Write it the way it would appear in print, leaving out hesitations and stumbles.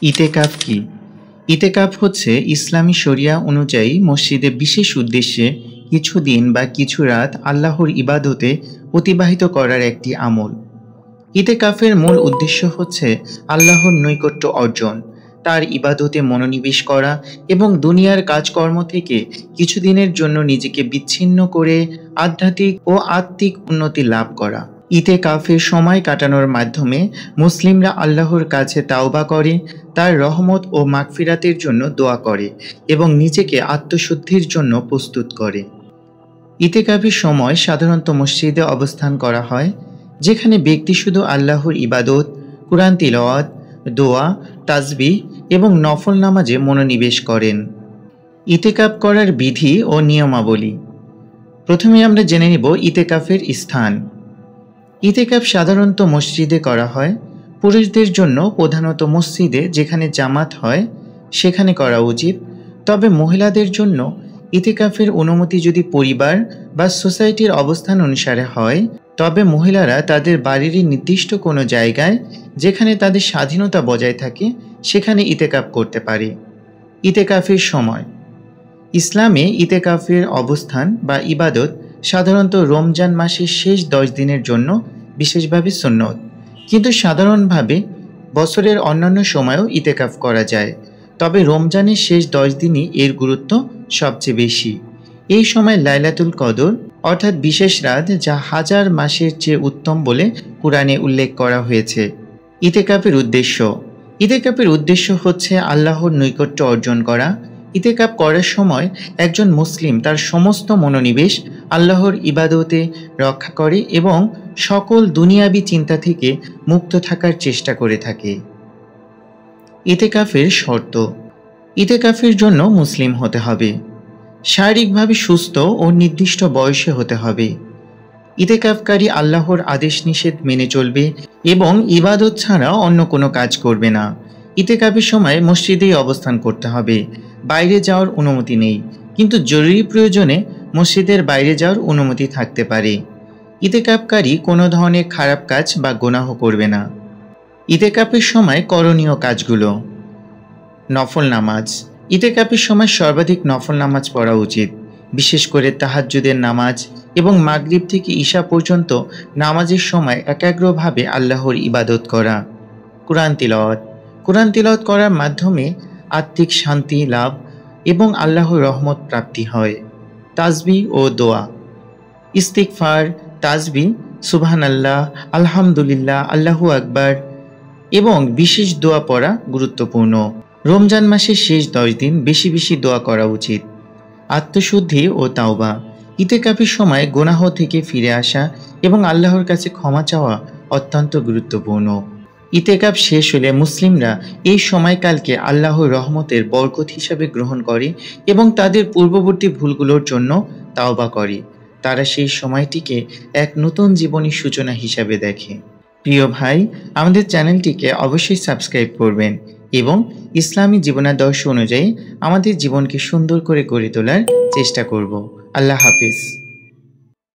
ইতেকাফ কি? ইতেকাফ হচ্ছে ইসলামী শরিয়া অনুযায়ী মসজিদে বিশেষ উদ্দেশ্যে কিছু দিন বা কিছু রাত আল্লাহর ইবাদতে অতিবাহিত করার একটি আমল। ইতেকাফের মূল উদ্দেশ্য হচ্ছে আল্লাহর নৈকট্য অর্জন, তার ইবাদতে মনোনিবেশ করা এবং দুনিয়ার কাজকর্ম থেকে কিছুদিনের জন্য নিজেকে বিচ্ছিন্ন করে আধ্যাত্মিক ও আত্মিক উন্নতি লাভ করা। ইতেকাফের সময় কাটানোর মাধ্যমে মুসলিমরা আল্লাহর কাছে তাওবা করে, তার রহমত ও মাগফিরাতের জন্য দোয়া করে এবং নিজেকে আত্মশুদ্ধির জন্য প্রস্তুত করে। ইতেকাফের সময় সাধারণত মসজিদে অবস্থান করা হয়, যেখানে ব্যক্তি শুধু আল্লাহর ইবাদত, কুরআন তিলাওয়াত, দোয়া, তাসবিহ এবং নফল নামাজে মনোনিবেশ করেন। ইতেকাফ করার বিধি ও নিয়মাবলী। প্রথমে আমরা জেনে নেব ইতেকাফের স্থান। ইতেকাফ সাধারণত মসজিদে করা হয়। পুরুষদের জন্য প্রধানত মসজিদে যেখানে জামাত হয় সেখানে করা উচিত। তবে মহিলাদের জন্য ইতেকাফের অনুমতি যদি পরিবার বা সোসাইটির অবস্থান অনুসারে হয়, তবে মহিলারা তাদের বাড়িরই নির্দিষ্ট কোনো জায়গায় যেখানে তাদের স্বাধীনতা বজায় থাকে সেখানে ইতেকাফ করতে পারে। ইতেকাফের সময়। ইসলামে ইতেকাফের অবস্থান বা ইবাদত সাধারণত রমজান মাসের শেষ 10 দিনের জন্য বিশেষভাবে সুন্নত, কিন্তু সাধারণভাবে বছরের অন্যান্য সময়েও ইতেকাফ করা যায়। তবে রমজানের শেষ 10 দিনই এর গুরুত্ব সবচেয়ে বেশি। এই সময় লাইলাতুল কদর অর্থাৎ বিশেষ রাত, যা হাজার মাসের চেয়ে উত্তম বলে কুরআনে উল্লেখ করা হয়েছে। ইতেকাফের উদ্দেশ্য। ইতেকাফের উদ্দেশ্য হচ্ছে আল্লাহর নৈকট্য অর্জন করা। ইতেকাফ করার সময় একজন মুসলিম তার সমস্ত মনোনিবেশ আল্লাহর ইবাদতে রক্ষা করে এবং সকল দুনিয়াবী চিন্তা থেকে মুক্ত থাকার চেষ্টা করে থাকে। ইতেকাফের শর্ত। ইতেকাফের জন্য মুসলিম হতে হবে, শারীরিকভাবে সুস্থ ও নির্দিষ্ট বয়সে হতে হবে। ইতেকাফকারী আল্লাহর আদেশ নিষেধ মেনে চলবে এবং ইবাদত ছাড়া অন্য কোনো কাজ করবে না। ইতেকাফের সময় মসজিদেই অবস্থান করতে হবে, বাইরে যাওয়ার অনুমতি নেই, কিন্তু জরুরি প্রয়োজনে মসজিদের বাইরে যাওয়ার অনুমতি থাকতে পারে। ইতেকাফকারী কোনো ধরনের খারাপ কাজ বা গুনাহ করবে না। ইতেকাফের সময় করণীয় কাজগুলো। নফল নামাজ। ইতেকাফের সময় সর্বাধিক নফল নামাজ পড়া উচিত, বিশেষ করে তাহাজ্জুদের নামাজ এবং মাগরিব থেকে ঈশা পর্যন্ত নামাজের সময় একাগ্রভাবে আল্লাহর ইবাদত করা। কুরআন তিলাওয়াত। কুরআন তিলাওয়াত করার মাধ্যমে আত্মিক শান্তি লাভ এবং আল্লাহর রহমত প্রাপ্তি হয়। তাসবিহ ও দোয়া। ইস্তিগফার, তাসবিহ, সুবহানাল্লাহ, আলহামদুলিল্লাহ, আল্লাহু আকবার এবং বিশেষ দোয়া পড়া গুরুত্বপূর্ণ। রমজান মাসের শেষ 10 দিন বেশি বেশি দোয়া করা উচিত। আত্মশুদ্ধি ও তাওবা। ইতেকাফের সময় গুনাহ থেকে ফিরে আসা এবং আল্লাহর কাছে ক্ষমা চাওয়া অত্যন্ত গুরুত্বপূর্ণ। ইতেকাফ শেষ হলে মুসলিমরা এই সময়কালকে আল্লাহর রহমতের বরকত হিসাবে গ্রহণ করে এবং তাদের পূর্ববর্তী ভুলগুলোর জন্য তাওবা করে। তারা সেই সময়টিকে এক নতুন জীবনের সূচনা হিসাবে দেখে। প্রিয় ভাই, আমাদের চ্যানেলটিকে অবশ্যই সাবস্ক্রাইব করবেন এবং ইসলামী জীবনাদর্শ অনুযায়ী আমাদের জীবনকে সুন্দর করে গড়ে তোলার চেষ্টা করব। আল্লাহ হাফিজ।